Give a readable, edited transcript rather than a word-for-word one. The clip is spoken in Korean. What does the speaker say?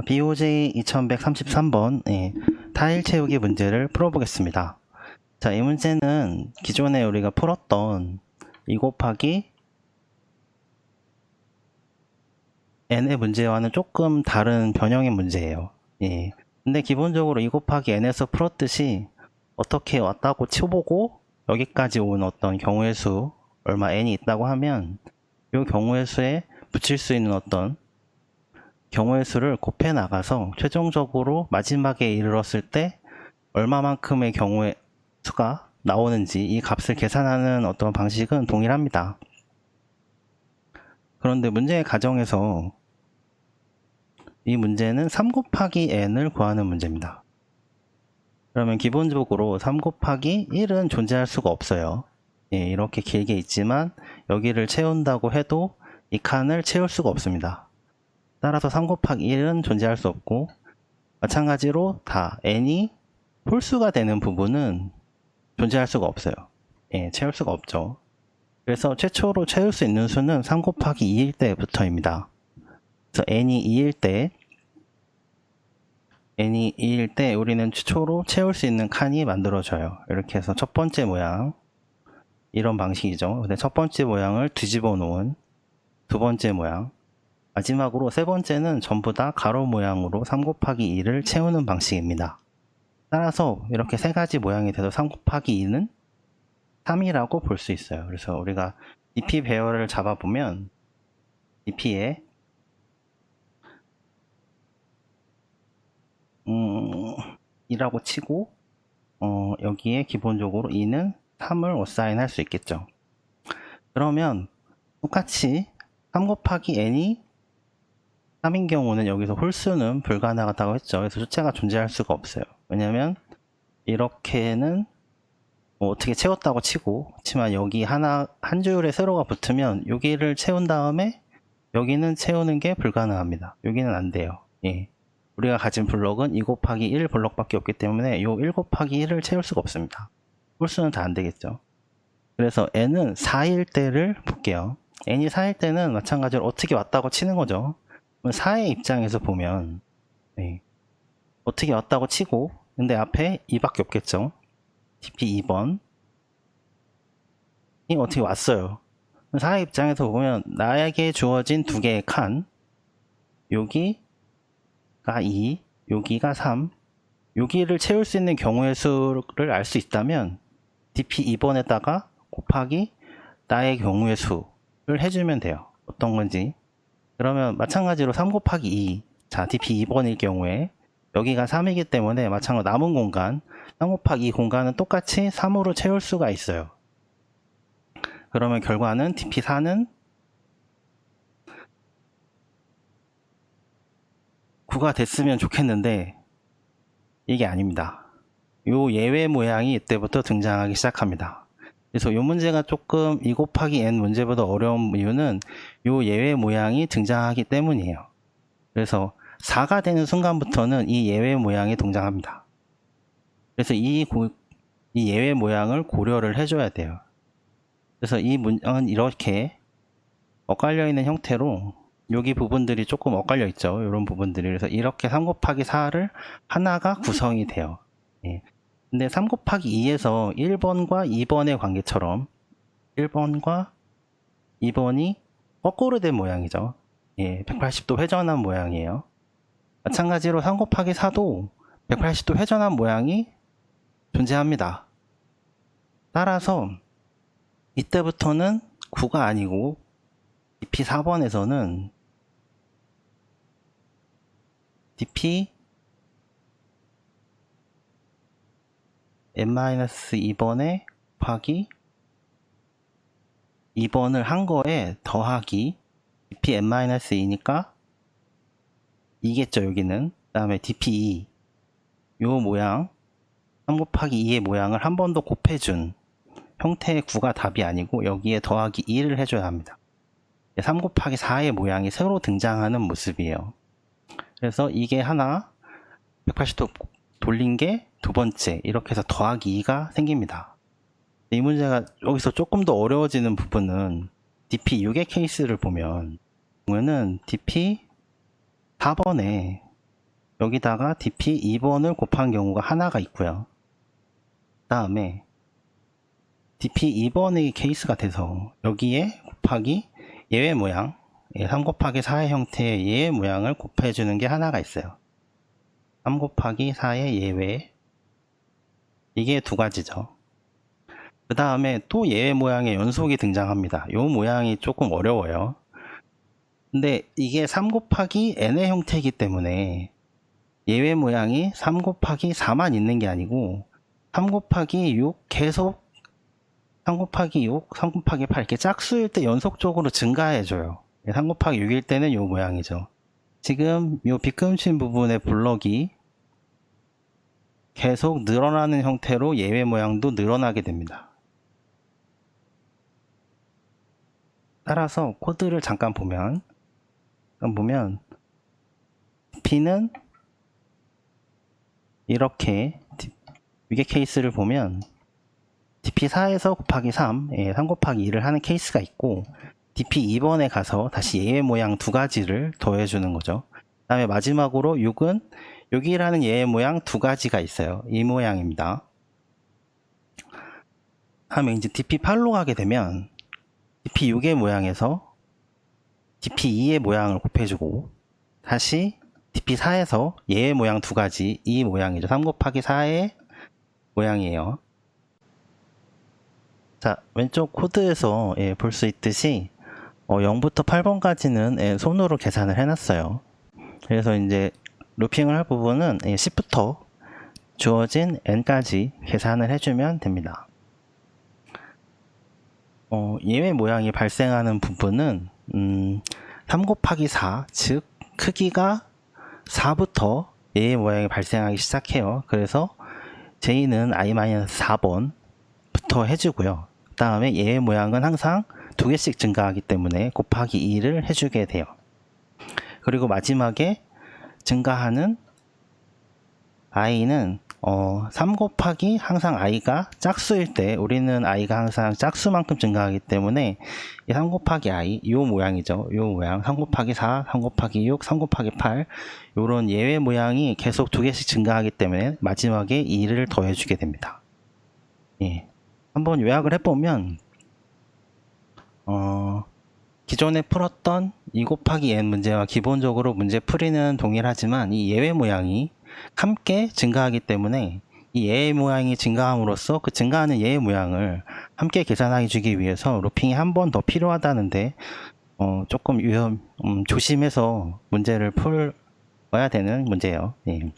BOJ 2133번 타일 채우기 문제를 풀어보겠습니다. 자, 이 문제는 기존에 우리가 풀었던 2 곱하기 n의 문제와는 조금 다른 변형의 문제예요. 근데 기본적으로 2 곱하기 n에서 풀었듯이 어떻게 왔다고 쳐보고 여기까지 온 어떤 경우의 수 얼마 n이 있다고 하면 이 경우의 수에 붙일 수 있는 어떤 경우의 수를 곱해 나가서 최종적으로 마지막에 이르렀을 때 얼마만큼의 경우의 수가 나오는지 이 값을 계산하는 어떤 방식은 동일합니다. 그런데 문제의 가정에서 이 문제는 3 곱하기 n을 구하는 문제입니다. 그러면 기본적으로 3 곱하기 1은 존재할 수가 없어요. 이렇게 길게 있지만 여기를 채운다고 해도 이 칸을 채울 수가 없습니다. 따라서 3 곱하기 1은 존재할 수 없고, 마찬가지로 다 n이 홀수가 되는 부분은 존재할 수가 없어요. 채울 수가 없죠. 그래서 최초로 채울 수 있는 수는 3 곱하기 2일 때부터입니다. 그래서 n이 2일 때 우리는 최초로 채울 수 있는 칸이 만들어져요. 이렇게 해서 첫 번째 모양, 이런 방식이죠. 근데 첫 번째 모양을 뒤집어 놓은 두 번째 모양, 마지막으로 세 번째는 전부 다 가로 모양으로 3 곱하기 2를 채우는 방식입니다. 따라서 이렇게 세 가지 모양이 돼서 3 곱하기 2는 3이라고 볼 수 있어요. 그래서 우리가 DP 배열을 잡아보면 DP에 2라고 치고 여기에 기본적으로 2는 3을 어사인 할 수 있겠죠. 그러면 똑같이 3 곱하기 n이 3인 경우는 여기서 홀수는 불가능하다고 했죠. 그래서 숫자가 존재할 수가 없어요. 왜냐면 이렇게는 뭐 어떻게 채웠다고 치지만 여기 한 줄에 세로가 붙으면 여기를 채운 다음에 여기는 채우는 게 불가능합니다. 여기는 안 돼요. 우리가 가진 블럭은 2 곱하기 1 블럭밖에 없기 때문에 이 1 곱하기 1을 채울 수가 없습니다. 홀수는 다 안 되겠죠. 그래서 n은 4일 때를 볼게요. n이 4일 때는 마찬가지로 어떻게 왔다고 치는 거죠. 4의 입장에서 보면 어떻게 왔다고 치고, 근데 앞에 2밖에 없겠죠. DP 2번 이 어떻게 왔어요. 4의 입장에서 보면 나에게 주어진 두 개의 칸, 여기가 2, 여기가 3, 여기를 채울 수 있는 경우의 수를 알 수 있다면 DP 2번에다가 곱하기 나의 경우의 수를 해주면 돼요. 어떤 건지. 그러면 마찬가지로 3 곱하기 2, 자 DP 2번일 경우에 여기가 3이기 때문에 마찬가지로 남은 공간 3 곱하기 2 공간은 똑같이 3으로 채울 수가 있어요. 그러면 결과는 DP4는 9가 됐으면 좋겠는데 이게 아닙니다. 요 예외 모양이 이때부터 등장하기 시작합니다. 그래서 이 문제가 조금 2 곱하기 n 문제보다 어려운 이유는 요 예외 모양이 등장하기 때문이에요. 그래서 4가 되는 순간부터는 이 예외 모양이 등장합니다. 그래서 이 예외 모양을 고려를 해줘야 돼요. 그래서 이 문장은 이렇게 엇갈려 있는 형태로 여기 부분들이 조금 엇갈려 있죠. 이런 부분들이. 그래서 이렇게 3 곱하기 4를 하나가 구성이 돼요. 근데 3 곱하기 2에서 1번과 2번의 관계처럼 1번과 2번이 거꾸로 된 모양이죠. 180도 회전한 모양이에요. 마찬가지로 3 곱하기 4도 180도 회전한 모양이 존재합니다. 따라서 이때부터는 9가 아니고 DP 4번에서는 DP n-2번에 곱하기 2번을 한 거에 더하기 DP n-2니까 2겠죠 여기는. 그 다음에 DP2 요 모양 3 곱하기 2의 모양을 한 번 더 곱해준 형태의 9가 답이 아니고 여기에 더하기 2를 해줘야 합니다. 3 곱하기 4의 모양이 새로 등장하는 모습이에요. 그래서 이게 하나 180도 돌린 게 두 번째, 이렇게 해서 더하기 2가 생깁니다. 이 문제가 여기서 조금 더 어려워지는 부분은 DP 6의 케이스를 보면 DP 4번에 여기다가 dp 2번을 곱한 경우가 하나가 있고요. 그 다음에 dp 2번의 케이스가 돼서 여기에 곱하기 예외 모양 3 곱하기 4의 형태의 예외 모양을 곱해주는 게 하나가 있어요. 3 곱하기 4의 예외, 이게 두 가지죠. 그 다음에 또 예외 모양의 연속이 등장합니다. 이 모양이 조금 어려워요. 근데 이게 3 곱하기 n의 형태이기 때문에 예외 모양이 3 곱하기 4만 있는 게 아니고 3 곱하기 6 계속 3 곱하기 6, 3 곱하기 8 이렇게 짝수일 때 연속적으로 증가해줘요. 3 곱하기 6일 때는 이 모양이죠. 지금 이 빗금친 부분의 블럭이 계속 늘어나는 형태로 예외 모양도 늘어나게 됩니다. 따라서 코드를 잠깐 보면 P는 이렇게 위계 케이스를 보면 dp4에서 곱하기 3, 3 곱하기 2를 하는 케이스가 있고 dp2번에 가서 다시 예외 모양 두 가지를 더해주는 거죠. 그 다음에 마지막으로 6은 여기라는 예외 모양 두 가지가 있어요. 이 모양입니다. 다음에 이제 dp8로 가게 되면 dp6의 모양에서 dp2의 모양을 곱해주고 다시 dp4에서 예외 모양 두 가지 이 모양이죠. 3 곱하기 4의 모양이에요. 자, 왼쪽 코드에서 볼 수 있듯이 0부터 8번까지는 손으로 계산을 해놨어요. 그래서 이제 루핑을 할 부분은 10부터 주어진 n까지 계산을 해주면 됩니다. 예외 모양이 발생하는 부분은 3 곱하기 4, 즉 크기가 4부터 예외 모양이 발생하기 시작해요. 그래서 j는 i-4번부터 해주고요. 그 다음에 예외 모양은 항상 2개씩 증가하기 때문에 곱하기 2를 해주게 돼요. 그리고 마지막에 증가하는 i는 3 곱하기 항상 i가 짝수일 때 우리는 i가 항상 짝수만큼 증가하기 때문에 이 3 곱하기 i 이 모양이죠. 이 모양 3 곱하기 4, 3 곱하기 6, 3 곱하기 8 이런 예외 모양이 계속 2개씩 증가하기 때문에 마지막에 2를 더해주게 됩니다. 예. 한번 요약을 해보면 기존에 풀었던 2 곱하기 n 문제와 기본적으로 문제 풀이는 동일하지만 이 예외 모양이 함께 증가하기 때문에 이 예외 모양이 증가함으로써 그 증가하는 예외 모양을 함께 계산해 주기 위해서 루핑이 한 번 더 필요하다는데 조금 조심해서 문제를 풀어야 되는 문제예요. 예.